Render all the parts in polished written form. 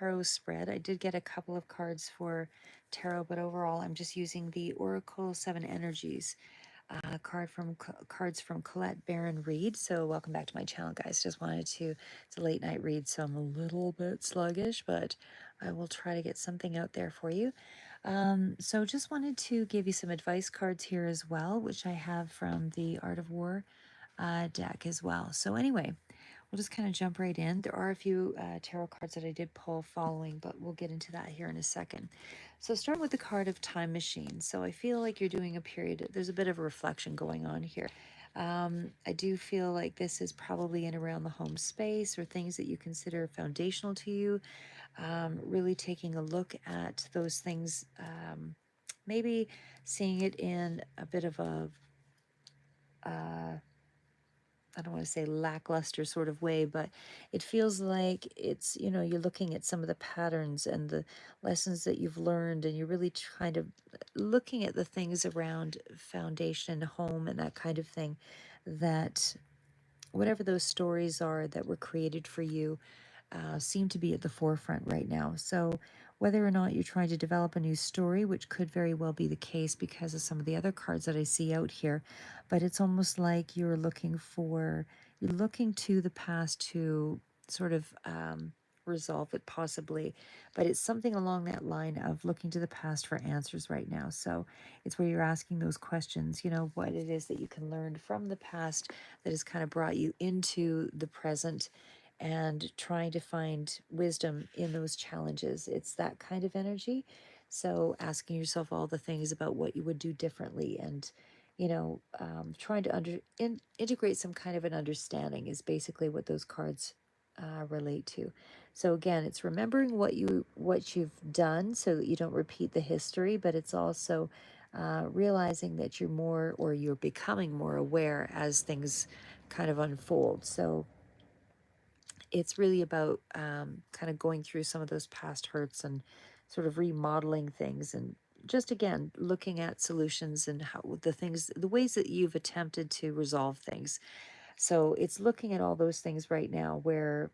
tarot spread. I did get a couple of cards for tarot, but overall I'm just using the Oracle 7 Energies cards from Colette Baron Reed. So welcome back to my channel, guys. Just wanted to, it's a late night read, so I'm a little bit sluggish, but I will try to get something out there for you. So just wanted to give you some advice cards here as well, which I have from the Art of War deck as well. So anyway, we'll just kind of jump right in. There are a few tarot cards that I did pull following, but we'll get into that here in a second. So starting with the card of Time Machine. So I feel like you're doing a period, there's a bit of a reflection going on here. I do feel like this is probably in around the home space or things that you consider foundational to you. Really taking a look at those things, maybe seeing it in a bit of a I don't want to say lackluster sort of way, but it feels like it's, you're looking at some of the patterns and the lessons that you've learned, and you're really kind of looking at the things around foundation, home, and that kind of thing, that whatever those stories are that were created for you seem to be at the forefront right now. So, whether or not you're trying to develop a new story, which could very well be the case because of some of the other cards that I see out here, but it's almost like you're looking to the past to sort of resolve it possibly, but it's something along that line of looking to the past for answers right now. So it's where you're asking those questions, what it is that you can learn from the past that has kind of brought you into the present, and trying to find wisdom in those challenges. It's that kind of energy. So asking yourself all the things about what you would do differently, and trying to integrate some kind of an understanding is basically what those cards relate to. So again, it's remembering what you've done so that you don't repeat the history, but it's also realizing that you're becoming more aware as things kind of unfold. So it's really about kind of going through some of those past hurts and sort of remodeling things, and just again looking at solutions and how the ways that you've attempted to resolve things. So it's looking at all those things right now where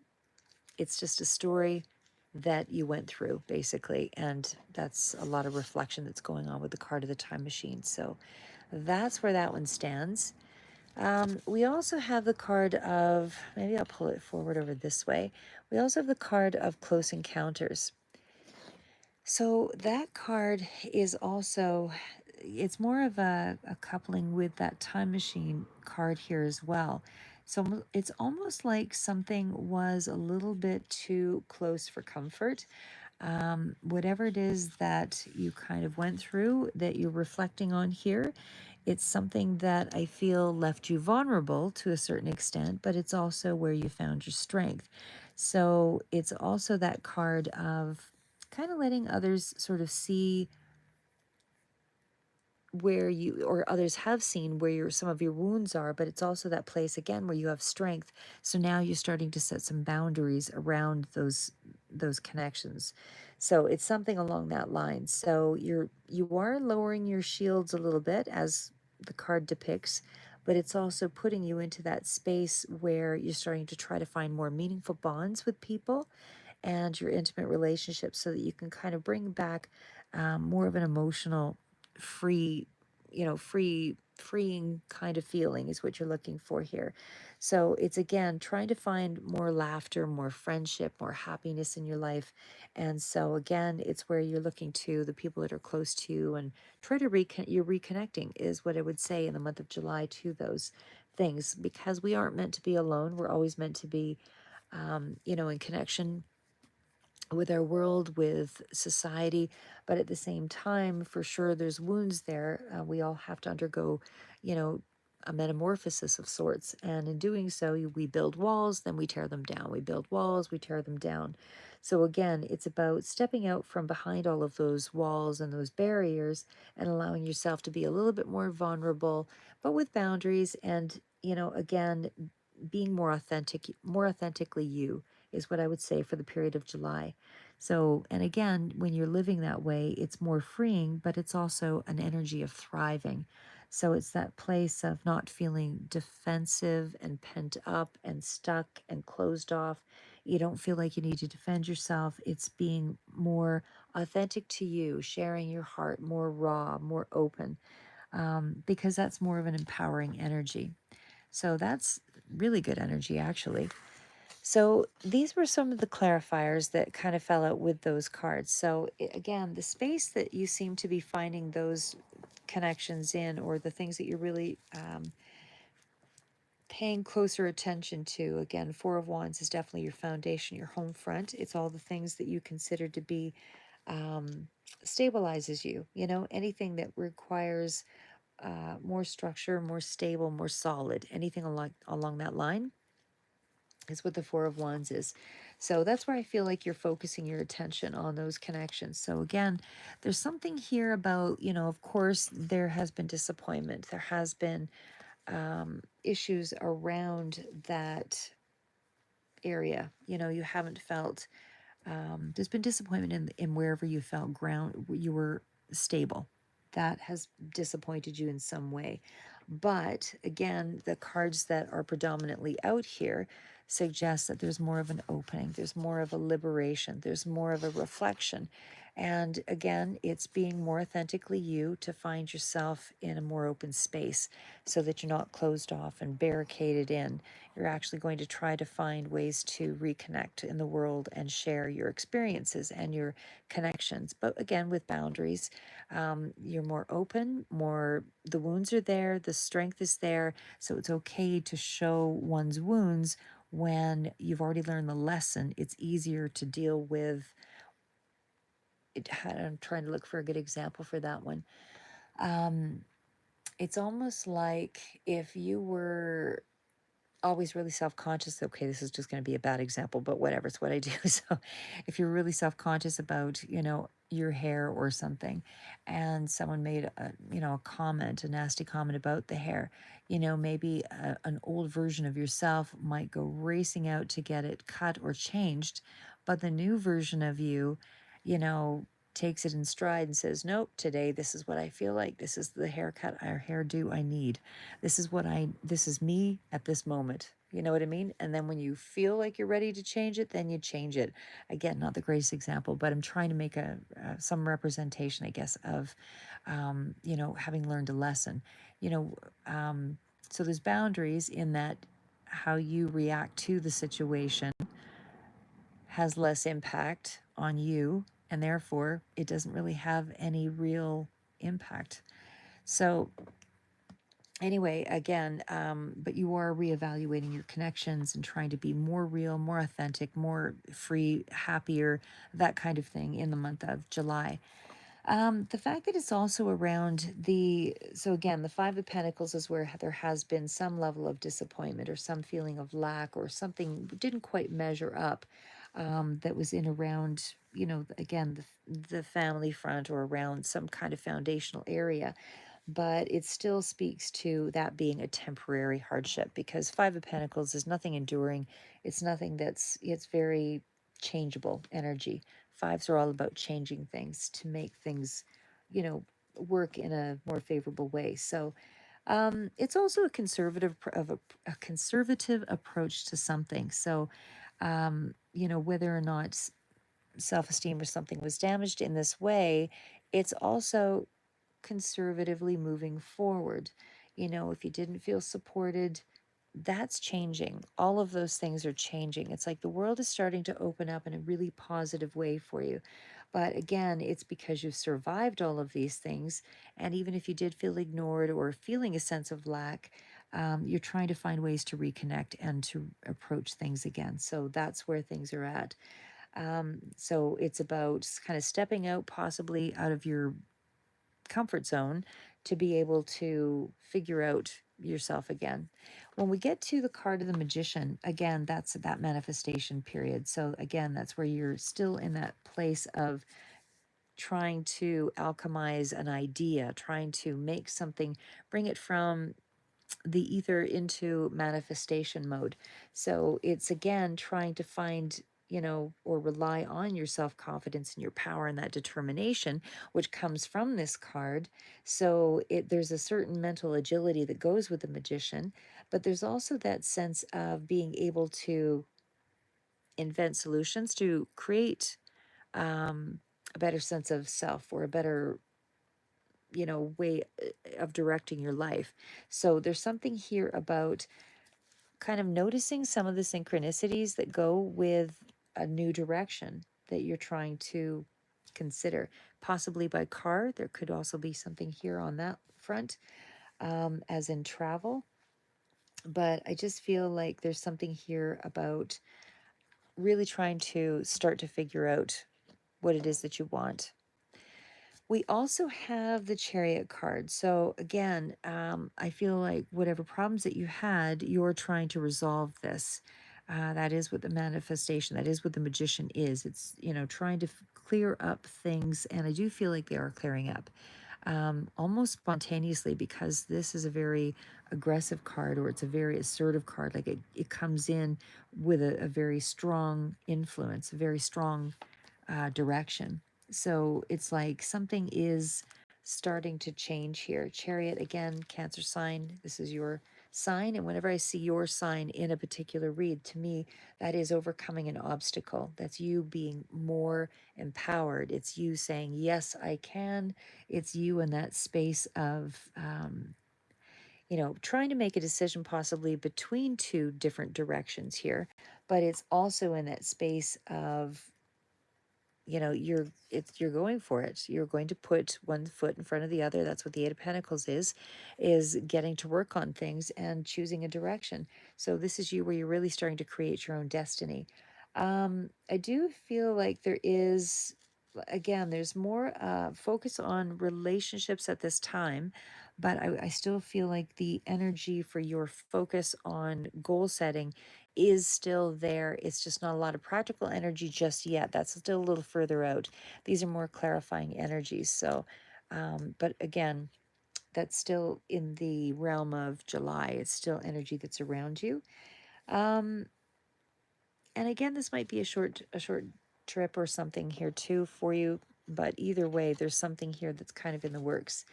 it's just a story that you went through basically, and that's a lot of reflection that's going on with the card of the Time Machine. So that's where that one stands. We also have the card of, maybe I'll pull it forward over this way. We also have the card of Close Encounters. So that card is also, it's more of a coupling with that Time Machine card here as well. So it's almost like something was a little bit too close for comfort. Whatever it is that you kind of went through that you're reflecting on here, it's something that I feel left you vulnerable to a certain extent, but it's also where you found your strength. So it's also that card of kind of letting others sort of see where you, or others have seen where some of your wounds are, but it's also that place again where you have strength. So now you're starting to set some boundaries around those connections. So it's something along that line. So you are lowering your shields a little bit, as the card depicts, but it's also putting you into that space where you're starting to try to find more meaningful bonds with people and your intimate relationships, so that you can kind of bring back more of an emotional free, freeing kind of feeling is what you're looking for here. So it's again trying to find more laughter, more friendship, more happiness in your life. And so again, it's where you're looking to the people that are close to you, and try to you're reconnecting is what I would say in the month of July to those things, because we aren't meant to be alone. We're always meant to be in connection with our world, with society, but at the same time, for sure, there's wounds there. We all have to undergo, you know, a metamorphosis of sorts. And in doing so, we build walls, then we tear them down. We build walls, we tear them down. So again, it's about stepping out from behind all of those walls and those barriers, and allowing yourself to be a little bit more vulnerable, but with boundaries. And, again, being more authentically you is what I would say for the period of July. So, and again, when you're living that way, it's more freeing, but it's also an energy of thriving. So it's that place of not feeling defensive and pent up and stuck and closed off. You don't feel like you need to defend yourself. It's being more authentic to you, sharing your heart, more raw, more open, because that's more of an empowering energy. So that's really good energy, actually. So these were some of the clarifiers that kind of fell out with those cards. So again, the space that you seem to be finding those connections in, or the things that you're really paying closer attention to, again, Four of Wands is definitely your foundation, your home front. It's all the things that you consider to be um, stabilizes you. Anything that requires more structure, more stable, more solid, anything along that line is what the Four of Wands is. So that's where I feel like you're focusing your attention on those connections. So again, there's something here about, of course, there has been disappointment. There has been issues around that area. You haven't felt, there's been disappointment in wherever you felt you were stable. That has disappointed you in some way. But again, the cards that are predominantly out here suggest that there's more of an opening, there's more of a liberation, there's more of a reflection. And again, it's being more authentically you to find yourself in a more open space so that you're not closed off and barricaded in. You're actually going to try to find ways to reconnect in the world and share your experiences and your connections. But again, with boundaries, you're more open, the wounds are there, the strength is there. So it's okay to show one's wounds when you've already learned the lesson. It's easier to deal with it. I'm trying to look for a good example for that one. Um, it's almost like if you were always really self-conscious. Okay, this is just going to be a bad example, but whatever, it's what I do. So if you're really self-conscious about, your hair or something, and someone made a comment, a nasty comment about the hair, maybe an old version of yourself might go racing out to get it cut or changed, but the new version of you, you know takes it in stride and says, nope, today this is what I feel like, this is the haircut or hairdo I need, this is me at this moment. You know what I mean? And then when you feel like you're ready to change it, then you change it. Again, not the greatest example, but I'm trying to make some representation, I guess, of having learned a lesson. You know, so there's boundaries in that how you react to the situation has less impact on you, and therefore it doesn't really have any real impact. So anyway, again, but you are reevaluating your connections and trying to be more real, more authentic, more free, happier, that kind of thing in the month of July. The fact that it's also around so again, the Five of Pentacles is where there has been some level of disappointment or some feeling of lack or something didn't quite measure up, that was in around, again, the family front or around some kind of foundational area. But it still speaks to that being a temporary hardship, because Five of Pentacles is nothing enduring. It's very changeable energy. Fives are all about changing things to make things, you know, work in a more favorable way. So it's also a conservative approach to something. So whether or not self-esteem or something was damaged in this way, it's also conservatively moving forward. If you didn't feel supported, that's changing. All of those things are changing. It's like the world is starting to open up in a really positive way for you. But again, it's because you've survived all of these things. And even if you did feel ignored or feeling a sense of lack, you're trying to find ways to reconnect and to approach things again. So that's where things are at. So it's about kind of stepping out, possibly out of your comfort zone, to be able to figure out yourself again. When we get to the card of the Magician, again, that's that manifestation period. So again, that's where you're still in that place of trying to alchemize an idea, trying to make something, bring it from the ether into manifestation mode. So it's again trying to find, or rely on your self confidence and your power and that determination, which comes from this card. So there's a certain mental agility that goes with the Magician, but there's also that sense of being able to invent solutions to create um, a better sense of self or a better, way of directing your life. So there's something here about kind of noticing some of the synchronicities that go with a new direction that you're trying to consider, possibly by car. There could also be something here on that front, as in travel. But I just feel like there's something here about really trying to start to figure out what it is that you want. We also have the Chariot card. So again, I feel like whatever problems that you had, you're trying to resolve this. That is what the manifestation, that is what the magician is. It's, trying to clear up things. And I do feel like they are clearing up almost spontaneously, because this is a very aggressive card, or it's a very assertive card. Like it comes in with a very strong influence, a very strong direction. So it's like something is starting to change here. Chariot, again, Cancer sign. This is your sign. And whenever I see your sign in a particular read, to me, that is overcoming an obstacle. That's you being more empowered. It's you saying, yes, I can. It's you in that space of, trying to make a decision possibly between two different directions here. But it's also in that space of, you're going for it. You're going to put one foot in front of the other. That's what the Eight of Pentacles is getting to work on things and choosing a direction. So this is you where you're really starting to create your own destiny. I do feel like there is, again, there's more focus on relationships at this time, but I still feel like the energy for your focus on goal setting is still there. It's just not a lot of practical energy just yet. That's still a little further out. These are more clarifying energies. So, but again, that's still in the realm of July. It's still energy that's around you. Um, and again, this might be a short trip or something here too for you. But either way, there's something here that's kind of in the works.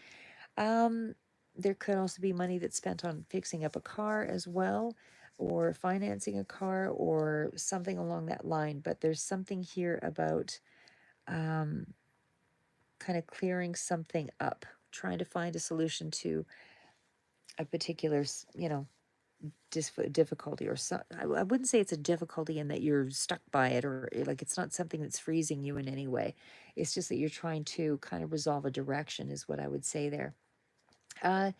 Um, there could also be money that's spent on fixing up a car as well, or financing a car, or something along that line. But there's something here about um, kind of clearing something up, trying to find a solution to a particular, difficulty, or so. I wouldn't say it's a difficulty in that you're stuck by it, or like it's not something that's freezing you in any way. It's just that you're trying to kind of resolve a direction, is what I would say there. Uh,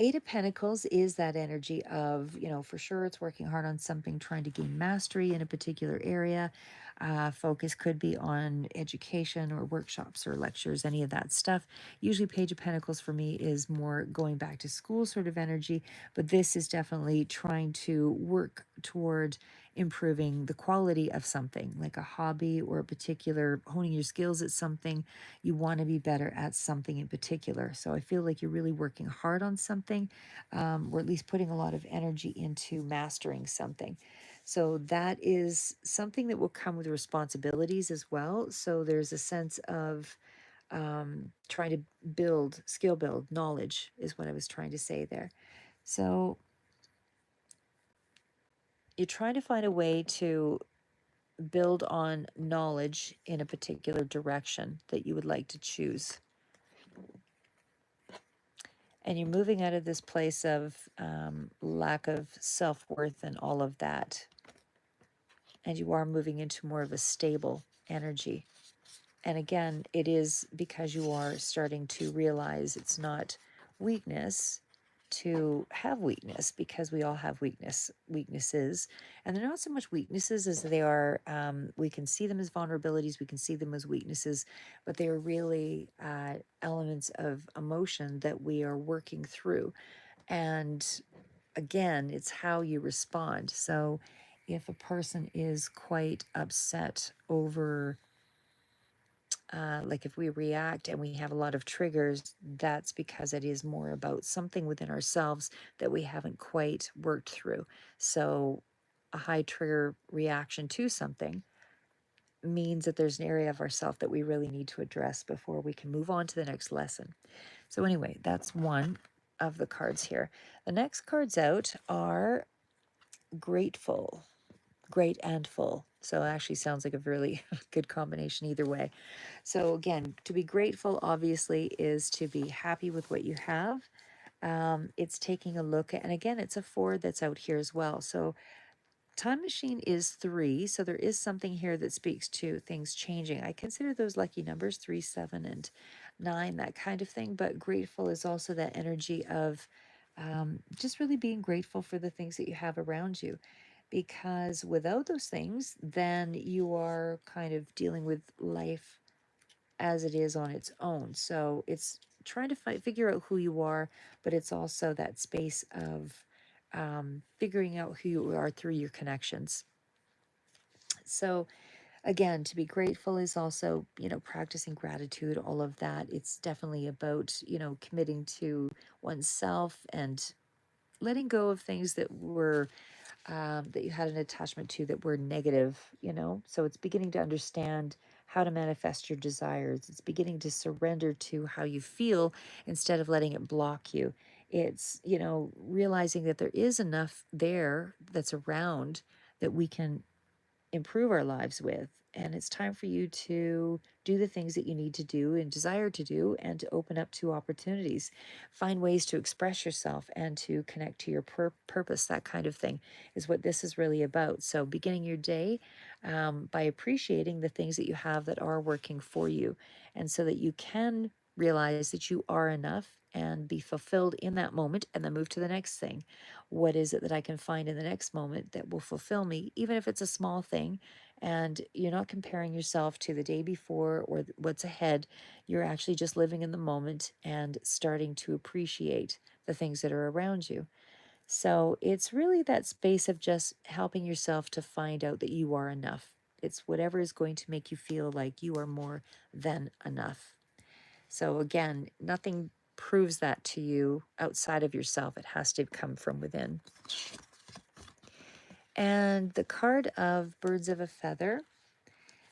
Eight of Pentacles is that energy of, for sure it's working hard on something, trying to gain mastery in a particular area. Focus could be on education or workshops or lectures, any of that stuff. Usually, Page of Pentacles for me is more going back to school sort of energy, but this is definitely trying to work toward improving the quality of something, like a hobby or a particular honing your skills at something. You want to be better at something in particular. So I feel like you're really working hard on something, or at least putting a lot of energy into mastering something. So that is something that will come with responsibilities as well. So there's a sense of trying to skill build, knowledge is what I was trying to say there. So you're trying to find a way to build on knowledge in a particular direction that you would like to choose. And you're moving out of this place of lack of self-worth and all of that. And you are moving into more of a stable energy. And again, it is because you are starting to realize it's not weakness to have weakness, because we all have weaknesses, and they're not so much weaknesses as they are, we can see them as vulnerabilities, we can see them as weaknesses, but they are really elements of emotion that we are working through. And again, it's how you respond. So if a person is quite upset over, like if we react and we have a lot of triggers, that's because it is more about something within ourselves that we haven't quite worked through. So a high trigger reaction to something means that there's an area of ourself that we really need to address before we can move on to the next lesson. So anyway, that's one of the cards here. The next cards out are grateful, great and full. So it actually sounds like a really good combination either way. So again, to be grateful obviously is to be happy with what you have. It's taking a look at, and again, it's a four that's out here as well. So time machine is three. So there is something here that speaks to things changing. I consider those lucky numbers three, seven, and nine, that kind of thing. But grateful is also that energy of just really being grateful for the things that you have around you. Because without those things, then you are kind of dealing with life as it is on its own. So it's trying to figure out who you are, but it's also that space of figuring out who you are through your connections. So again, to be grateful is also, practicing gratitude, all of that. It's definitely about, committing to oneself and letting go of things that were that you had an attachment to that were negative. So it's beginning to understand how to manifest your desires. It's beginning to surrender to how you feel instead of letting it block you. It's, realizing that there is enough there that's around that we can improve our lives with. And it's time for you to do the things that you need to do and desire to do and to open up to opportunities. Find ways to express yourself and to connect to your purpose. That kind of thing is what this is really about. So, beginning your day by appreciating the things that you have that are working for you, and so that you can realize that you are enough and be fulfilled in that moment and then move to the next thing. What is it that I can find in the next moment that will fulfill me, even if it's a small thing? And you're not comparing yourself to the day before or what's ahead. You're actually just living in the moment and starting to appreciate the things that are around you. So it's really that space of just helping yourself to find out that you are enough. It's whatever is going to make you feel like you are more than enough. So again, nothing proves that to you outside of yourself. It has to come from within. And the card of birds of a feather.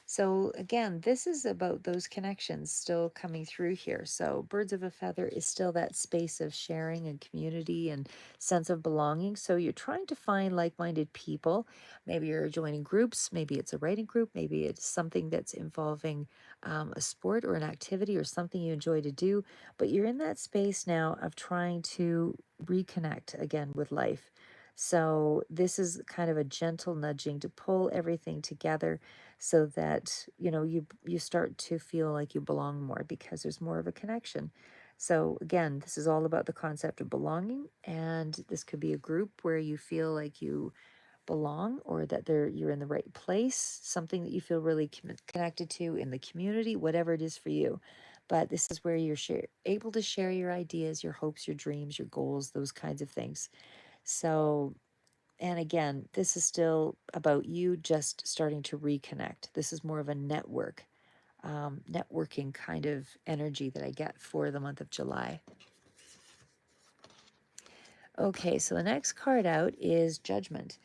So again, this is about those connections still coming through here. So birds of a feather is still that space of sharing and community and sense of belonging. So you're trying to find like-minded people. Maybe you're joining groups, maybe it's a writing group, maybe it's something that's involving a sport or an activity or something you enjoy to do. But you're in that space now of trying to reconnect again with life. So this is kind of a gentle nudging to pull everything together so that you start to feel like you belong more because there's more of a connection. So again, this is all about the concept of belonging, and this could be a group where you feel like you belong or that you're in the right place, something that you feel really connected to in the community, whatever it is for you. But this is where you're able to share your ideas, your hopes, your dreams, your goals, those kinds of things. So, and again, this is still about you just starting to reconnect. This is more of a networking kind of energy that I get for the month of July. Okay, so the next card out is Judgment.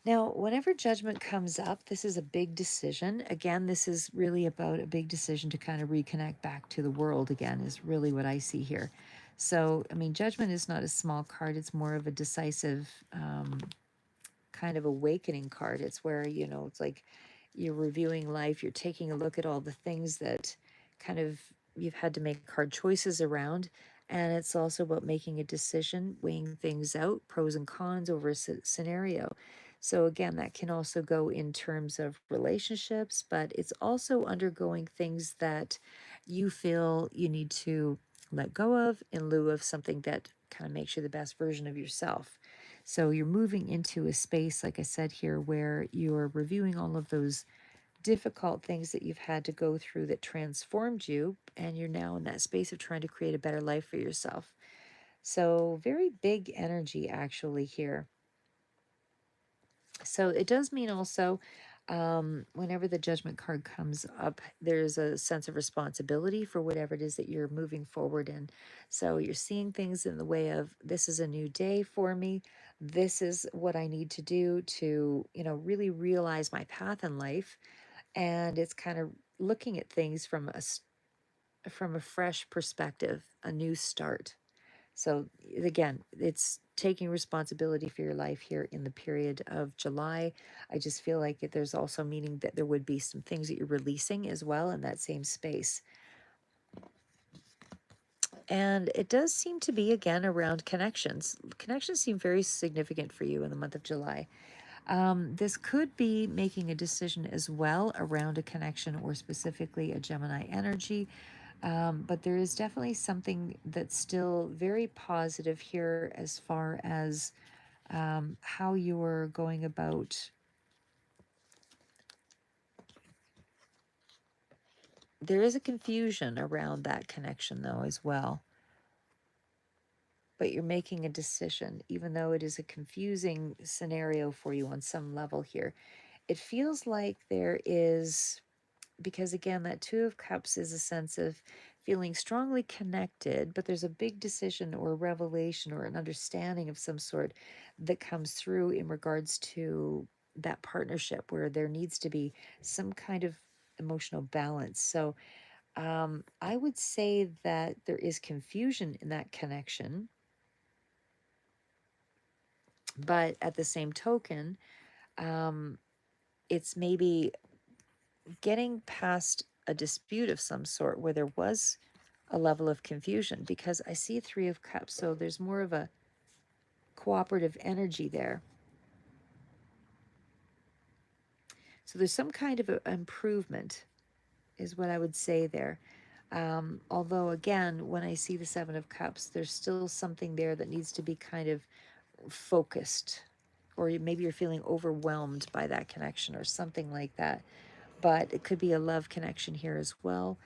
Now, whenever judgment comes up, this is a big decision. Again, this is really about a big decision to kind of reconnect back to the world again, is really what I see here. So, I mean, judgment is not a small card, it's more of a decisive kind of awakening card. It's where, it's like you're reviewing life, you're taking a look at all the things that kind of you've had to make hard choices around. And it's also about making a decision, weighing things out, pros and cons over a scenario. So, again, that can also go in terms of relationships, but it's also undergoing things that you feel you need to let go of in lieu of something that kind of makes you the best version of yourself. So you're moving into a space, like I said here, where you're reviewing all of those difficult things that you've had to go through that transformed you, and you're now in that space of trying to create a better life for yourself. So, very big energy actually here. So, it does mean also whenever the judgment card comes up, there's a sense of responsibility for whatever it is that you're moving forward in. So you're seeing things in the way of this is a new day for me. This is what I need to do to, really realize my path in life. And it's kind of looking at things from from a fresh perspective, a new start. So again, it's taking responsibility for your life here in the period of July. I just feel like there's also meaning that there would be some things that you're releasing as well in that same space. And it does seem to be again around connections. Connections seem very significant for you in the month of July. This could be making a decision as well around a connection or specifically a Gemini energy. But there is definitely something that's still very positive here as far as how you're going about. There is a confusion around that connection, though, as well. But you're making a decision, even though it is a confusing scenario for you on some level here. It feels like there is, because again, that Two of Cups is a sense of feeling strongly connected, but there's a big decision or revelation or an understanding of some sort that comes through in regards to that partnership where there needs to be some kind of emotional balance. So I would say that there is confusion in that connection, but at the same token, um, it's maybe getting past a dispute of some sort where there was a level of confusion, because I see Three of Cups, so there's more of a cooperative energy there. So there's some kind of improvement, is what I would say there. Although, again, when I see the Seven of Cups, there's still something there that needs to be kind of focused, or maybe you're feeling overwhelmed by that connection or something like that. But it could be a love connection here as well.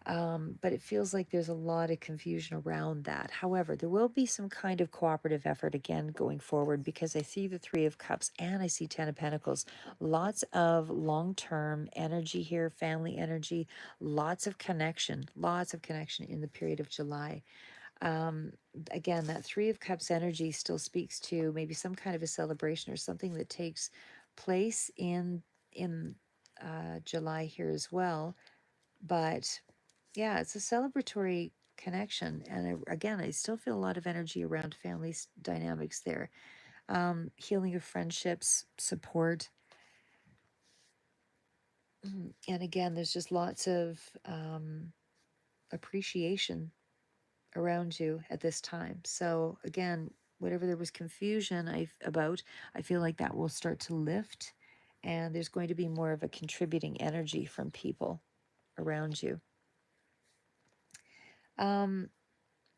But it feels like there's a lot of confusion around that. However, there will be some kind of cooperative effort again going forward, because I see the Three of Cups and I see Ten of Pentacles. Lots of long term energy here, family energy, lots of connection in the period of July. Um, Again, that Three of Cups energy still speaks to maybe some kind of a celebration or something that takes place in July here as well. But yeah, it's a celebratory connection. And again, I still feel a lot of energy around family dynamics there. Healing of friendships, support. And again, there's just lots of appreciation around you at this time. So again, whatever there was confusion about, I feel like that will start to lift. And there's going to be more of a contributing energy from people around you. Um,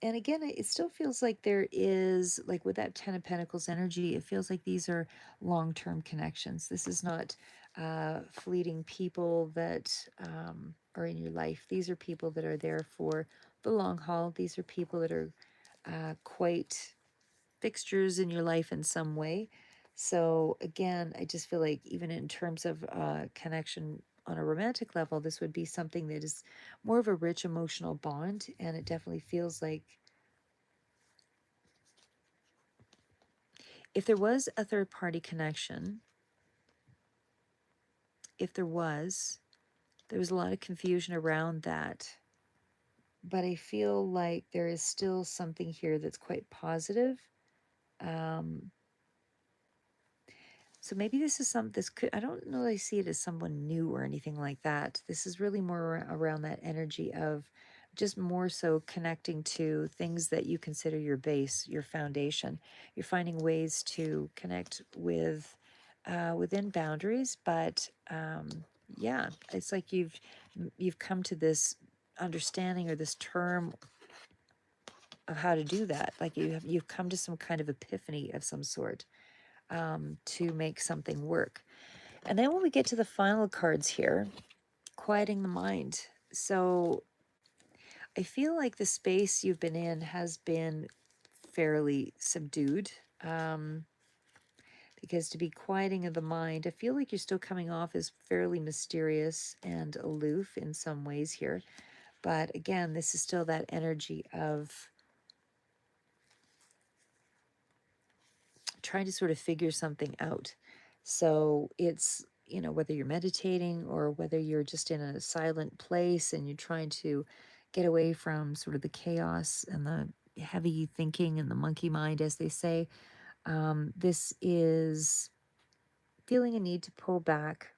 and again, it still feels like there is, like with that Ten of Pentacles energy, it feels like these are long-term connections. This is not fleeting people that are in your life. These are people that are there for the long haul. These are people that are quite fixtures in your life in some way. So again, I just feel like even in terms of connection on a romantic level, this would be something that is more of a rich emotional bond. And it definitely feels like if there was a third party connection, if there was a lot of confusion around that. But I feel like there is still something here that's quite positive. Um, So maybe this is this could, I don't know that I see it as someone new or anything like that. This is really more around that energy of just more so connecting to things that you consider your base, your foundation. You're finding ways to connect with within boundaries, but yeah, it's like you've come to this understanding or this term of how to do that. Like you've come to some kind of epiphany of some sort to make something work. And then when we get to the final cards here, quieting the mind. So I feel like the space you've been in has been fairly subdued. Um, because to be quieting of the mind, I feel like you're still coming off as fairly mysterious and aloof in some ways here. But again, this is still that energy of trying to sort of figure something out. So it's, whether you're meditating or whether you're just in a silent place and you're trying to get away from sort of the chaos and the heavy thinking and the monkey mind, as they say. This is feeling a need to pull back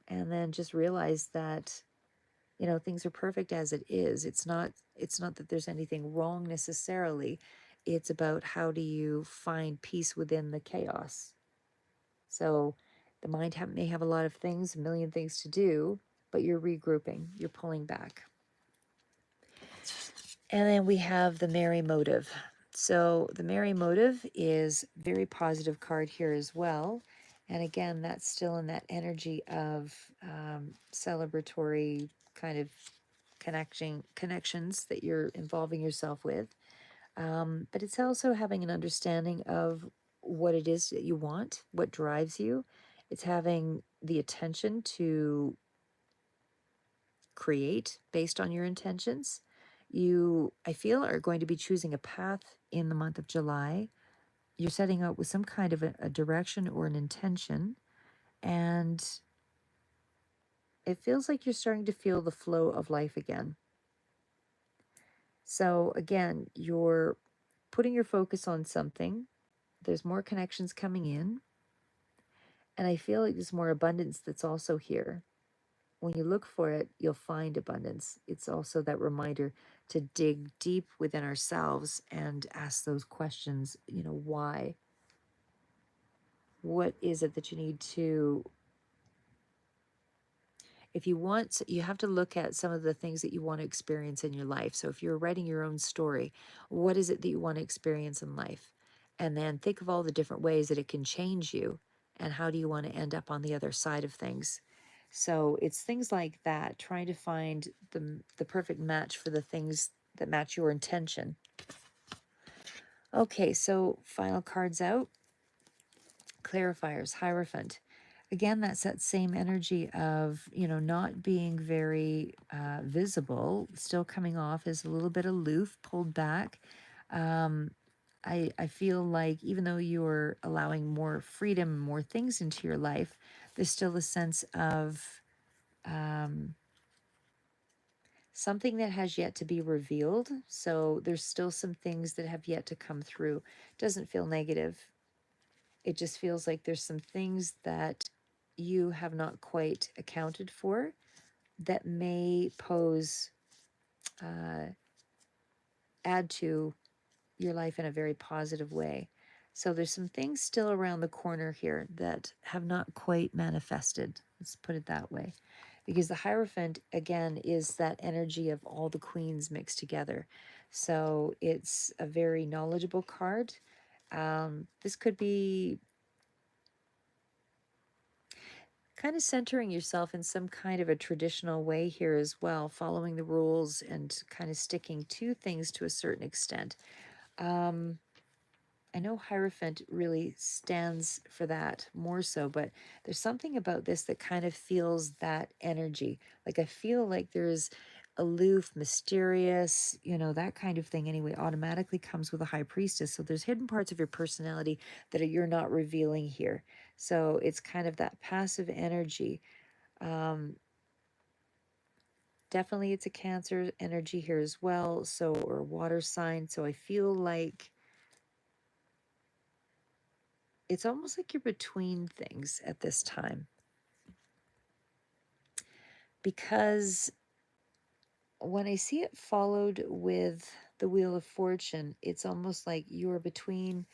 and then just realize that, things are perfect as it is. It's not that there's anything wrong necessarily. It's about how do you find peace within the chaos. So the mind may have a lot of things, a million things to do, but you're regrouping, you're pulling back. And then we have the Merry Motive. So the Merry Motive is very positive card here as well. And again, that's still in that energy of celebratory kind of connections that you're involving yourself with. But it's also having an understanding of what it is that you want, what drives you. It's having the attention to create based on your intentions. You, I feel, are going to be choosing a path in the month of July. You're setting out with some kind of a direction or an intention, and it feels like you're starting to feel the flow of life again. So, again, you're putting your focus on something. There's more connections coming in, and I feel like there's more abundance that's also here. When you look for it, you'll find abundance. It's also that reminder to dig deep within ourselves and ask those questions, why? What is it that you need to, if you want, you have to look at some of the things that you want to experience in your life. So if you're writing your own story, what is it that you want to experience in life? And then think of all the different ways that it can change you, and how do you want to end up on the other side of things. So it's things like that, trying to find the perfect match for the things that match your intention. Okay, so final cards out. Clarifiers, Hierophant. Again, that's that same energy of, not being very visible, still coming off as a little bit aloof, pulled back. Um, I feel like even though you're allowing more freedom, more things into your life, there's still a sense of something that has yet to be revealed. So there's still some things that have yet to come through. Doesn't feel negative. It just feels like there's some things that you have not quite accounted for that may pose, add to your life in a very positive way. So there's some things still around the corner here that have not quite manifested. Let's put it that way. Because the Hierophant, again, is that energy of all the queens mixed together. So it's a very knowledgeable card. This could be kind of centering yourself in some kind of a traditional way here as well, following the rules and kind of sticking to things to a certain extent. I know Hierophant really stands for that more so, but there's something about this that kind of feels that energy. Like I feel like there's aloof, mysterious, that kind of thing anyway, automatically comes with a High Priestess. So there's hidden parts of your personality that you're not revealing here. So it's kind of that passive energy. Um, Definitely it's a Cancer energy here as well. So, or water sign. So I feel like it's almost like you're between things at this time, because when I see it followed with the Wheel of Fortune, it's almost like you're between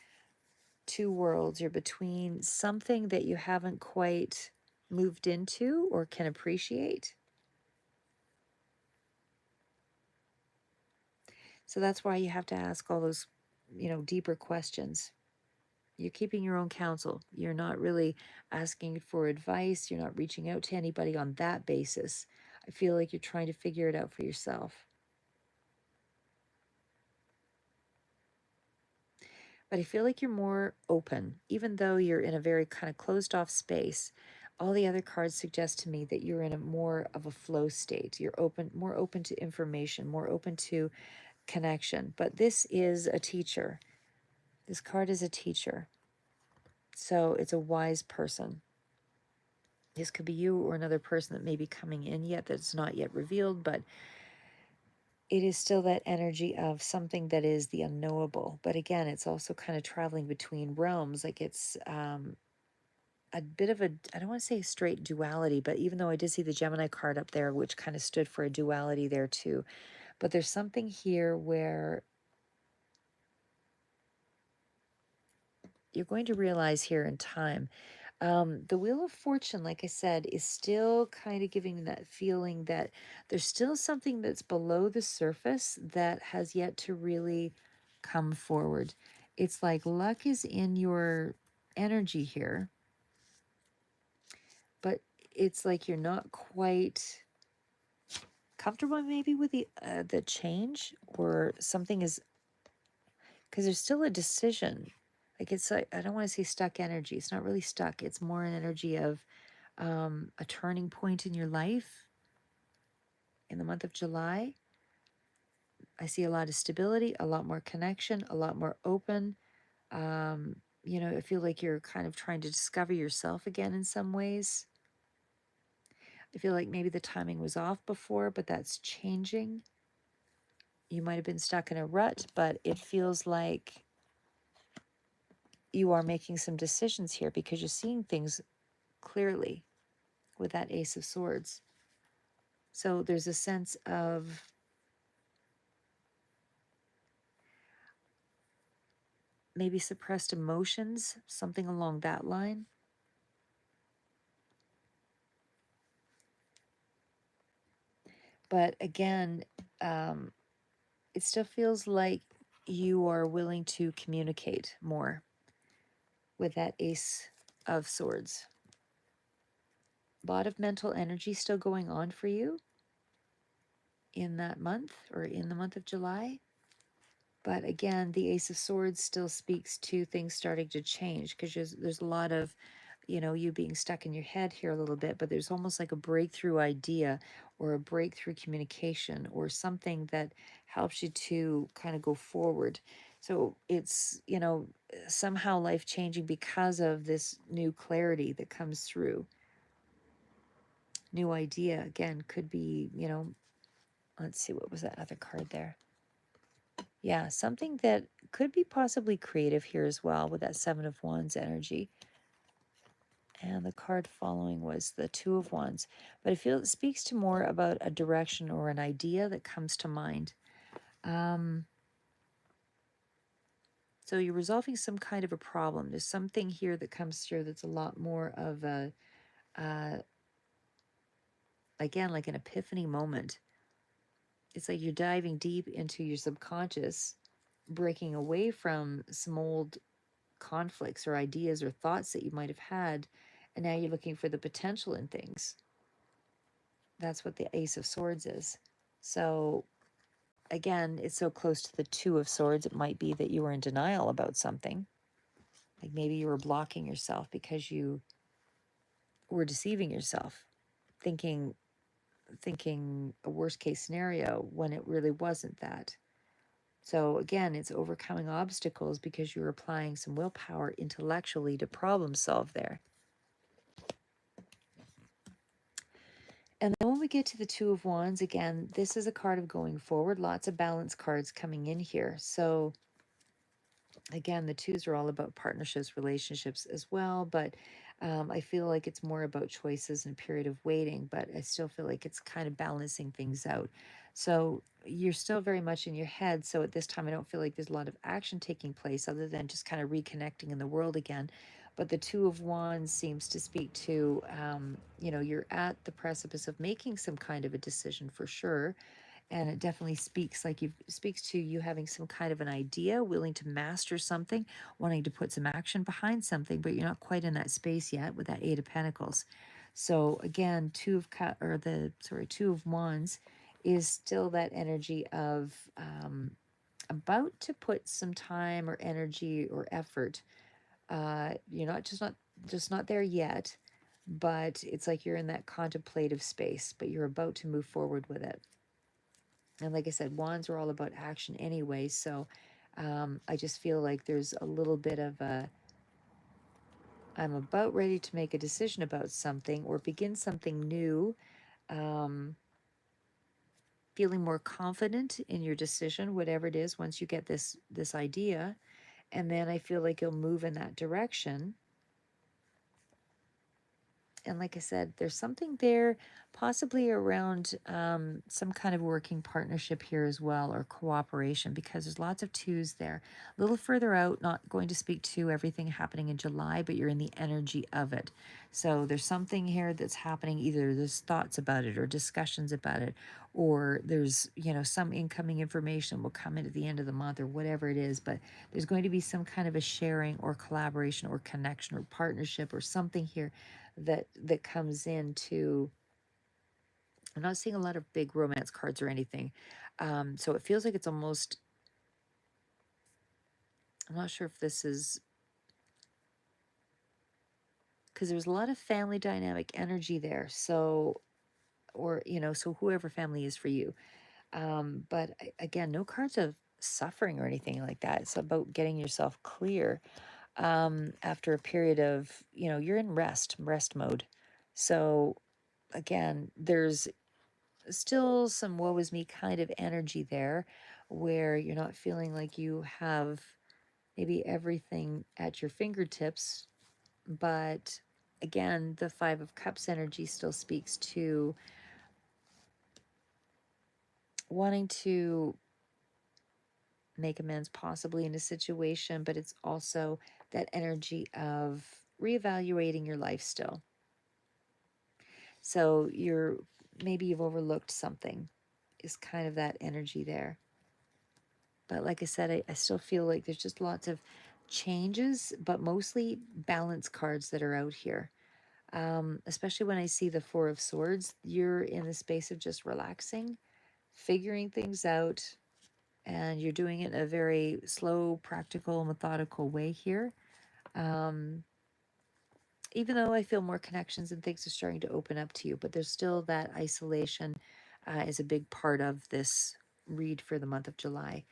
two worlds. You're between something that you haven't quite moved into or can appreciate. So that's why you have to ask all those, deeper questions. You're keeping your own counsel. You're not really asking for advice. You're not reaching out to anybody on that basis. I feel like you're trying to figure it out for yourself. But I feel like you're more open, even though you're in a very kind of closed off space. All the other cards suggest to me that you're in a more of a flow state. You're open, more open to information, more open to connection. But this is a teacher. This card is a teacher. So it's a wise person. This could be you or another person that may be coming in yet that's not yet revealed, but it is still that energy of something that is the unknowable. But again, it's also kind of traveling between realms. Like it's a bit of a, I don't want to say straight duality, but even though I did see the Gemini card up there, which kind of stood for a duality there too. But there's something here where you're going to realize here in time. The Wheel of Fortune, like I said, is still kind of giving that feeling that there's still something that's below the surface that has yet to really come forward. It's like luck is in your energy here, but it's like you're not quite comfortable maybe with the change, or something is, because there's still a decision. Like it's like, I don't want to say stuck energy. It's not really stuck. It's more an energy of a turning point in your life in the month of July. I see a lot of stability, a lot more connection, a lot more open. I feel like you're kind of trying to discover yourself again in some ways. I feel like maybe the timing was off before, but that's changing. You might have been stuck in a rut, but it feels like you are making some decisions here because you're seeing things clearly with that Ace of Swords. So there's a sense of maybe suppressed emotions, something along that line. But again, it still feels like you are willing to communicate more with that Ace of Swords. A lot of mental energy still going on for you in that month, or in the month of July. But again, the Ace of Swords still speaks to things starting to change, because there's a lot of, you being stuck in your head here a little bit, but there's almost like a breakthrough idea or a breakthrough communication or something that helps you to kind of go forward. So it's, somehow life changing because of this new clarity that comes through. New idea, again, could be, let's see, what was that other card there? Yeah, something that could be possibly creative here as well with that Seven of Wands energy. And the card following was the Two of Wands. But I feel it speaks to more about a direction or an idea that comes to mind. So you're resolving some kind of a problem. There's something here that comes through that's a lot more of a, again, like an epiphany moment. It's like you're diving deep into your subconscious, breaking away from some old conflicts or ideas or thoughts that you might have had, and now you're looking for the potential in things. That's what the Ace of Swords is. So again, it's so close to the Two of Swords. It might be that you were in denial about something, like maybe you were blocking yourself because you were deceiving yourself, thinking a worst case scenario when it really wasn't that. So again, it's overcoming obstacles because you're applying some willpower intellectually to problem solve there. And then when we get to the Two of Wands, again, this is a card of going forward. Lots of balance cards coming in here. So again, the twos are all about partnerships, relationships as well. But I feel like it's more about choices and a period of waiting. But I still feel like it's kind of balancing things out. So you're still very much in your head. So at this time, I don't feel like there's a lot of action taking place other than just kind of reconnecting in the world again. But the Two of Wands seems to speak to, you're at the precipice of making some kind of a decision for sure. And it definitely speaks to you having some kind of an idea, willing to master something, wanting to put some action behind something, but you're not quite in that space yet with that Eight of Pentacles. So again, Two of Wands is still that energy of about to put some time or energy or effort. You're not there yet, but it's like you're in that contemplative space, but you're about to move forward with it. And like I said, wands are all about action anyway. So I just feel like there's a little bit of I'm about ready to make a decision about something or begin something new. Um, feeling more confident in your decision, whatever it is, once you get this idea. And then I feel like you'll move in that direction. And like I said, there's something there possibly around some kind of working partnership here as well, or cooperation, because there's lots of twos there. A little further out, not going to speak to everything happening in July, but you're in the energy of it. So there's something here that's happening. Either there's thoughts about it or discussions about it, or there's, some incoming information will come in at the end of the month or whatever it is, but there's going to be some kind of a sharing or collaboration or connection or partnership or something here that comes into. I'm not seeing a lot of big romance cards or anything. So it feels like it's almost, I'm not sure if this is, because there's a lot of family dynamic energy there. So, or, so whoever family is for you. But again, no cards of suffering or anything like that. It's about getting yourself clear after a period of, you're in rest mode. So again, there's still some woe is me kind of energy there, where you're not feeling like you have maybe everything at your fingertips. But again, the Five of Cups energy still speaks to wanting to make amends possibly in a situation, but it's also that energy of reevaluating your life still. So maybe you've overlooked something, is kind of that energy there. But like I said, I still feel like there's just lots of changes, but mostly balance cards that are out here. Especially when I see the Four of Swords, you're in the space of just relaxing, figuring things out, and you're doing it in a very slow, practical, methodical way here. Um, Even though I feel more connections and things are starting to open up to you, but there's still that isolation is a big part of this read for the month of July.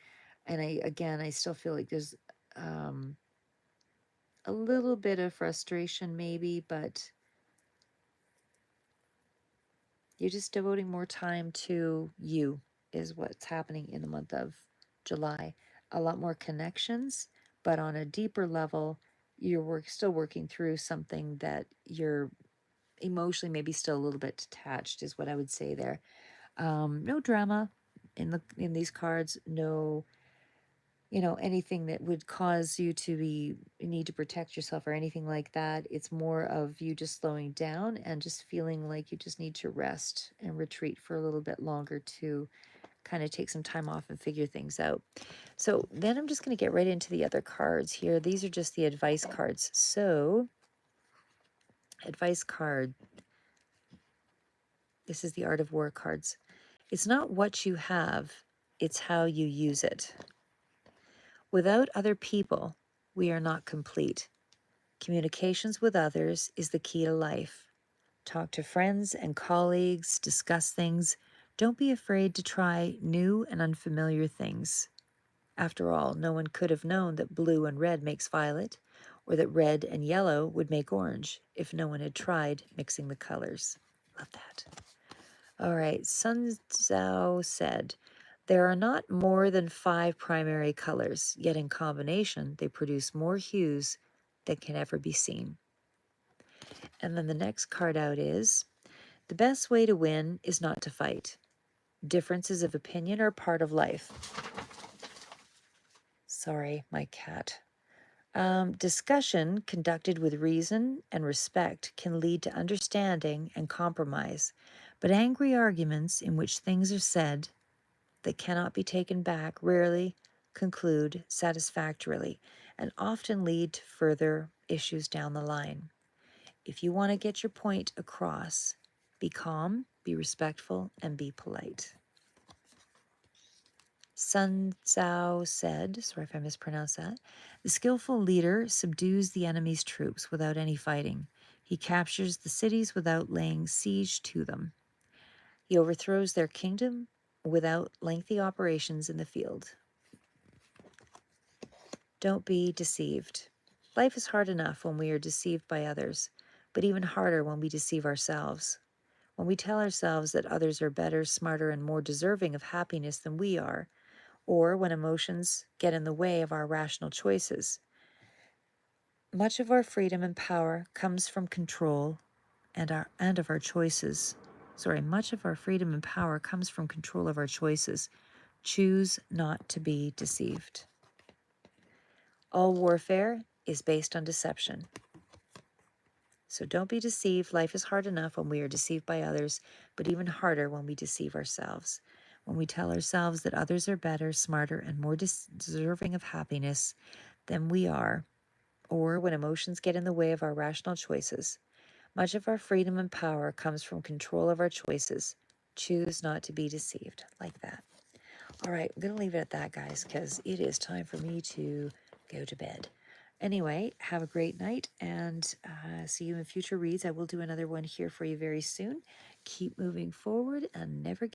And I still feel like there's um, a little bit of frustration maybe, but you're just devoting more time to you is what's happening in the month of July. A lot more connections, but on a deeper level, still working through something that you're emotionally maybe still a little bit detached, is what I would say there. No drama in these cards. No, anything that would cause you to need to protect yourself or anything like that. It's more of you just slowing down and just feeling like you just need to rest and retreat for a little bit longer to kind of take some time off and figure things out. So then I'm just going to get right into the other cards here. These are just the advice cards. So, advice card. This is the Art of War cards. It's not what you have, it's how you use it. Without other people, we are not complete. Communications with others is the key to life. Talk to friends and colleagues, discuss things. Don't be afraid to try new and unfamiliar things. After all, no one could have known that blue and red makes violet, or that red and yellow would make orange if no one had tried mixing the colors. Love that. All right, Sun Tzu said, there are not more than 5 primary colors, yet in combination they produce more hues than can ever be seen. And then the next card out is, the best way to win is not to fight. Differences of opinion are part of life. Sorry, my cat. Discussion conducted with reason and respect can lead to understanding and compromise, but angry arguments in which things are said that cannot be taken back rarely conclude satisfactorily and often lead to further issues down the line. If you want to get your point across, be calm, be respectful, and be polite. Sun Tzu said, sorry if I mispronounced that, the skillful leader subdues the enemy's troops without any fighting. He captures the cities without laying siege to them. He overthrows their kingdom without lengthy operations in the field. Don't be deceived. Life is hard enough when we are deceived by others, but even harder when we deceive ourselves. When we tell ourselves that others are better, smarter, and more deserving of happiness than we are, or when emotions get in the way of our rational choices. Much of our freedom and power comes from control and of our choices. Sorry, much of our freedom and power comes from control of our choices. Choose not to be deceived. All warfare is based on deception. So don't be deceived. Life is hard enough when we are deceived by others, but even harder when we deceive ourselves. When we tell ourselves that others are better, smarter, and more deserving of happiness than we are, or when emotions get in the way of our rational choices. Much of our freedom and power comes from control of our choices. Choose not to be deceived, like that. All right, I'm going to leave it at that, guys, because it is time for me to go to bed. Anyway, have a great night and see you in future reads. I will do another one here for you very soon. Keep moving forward and never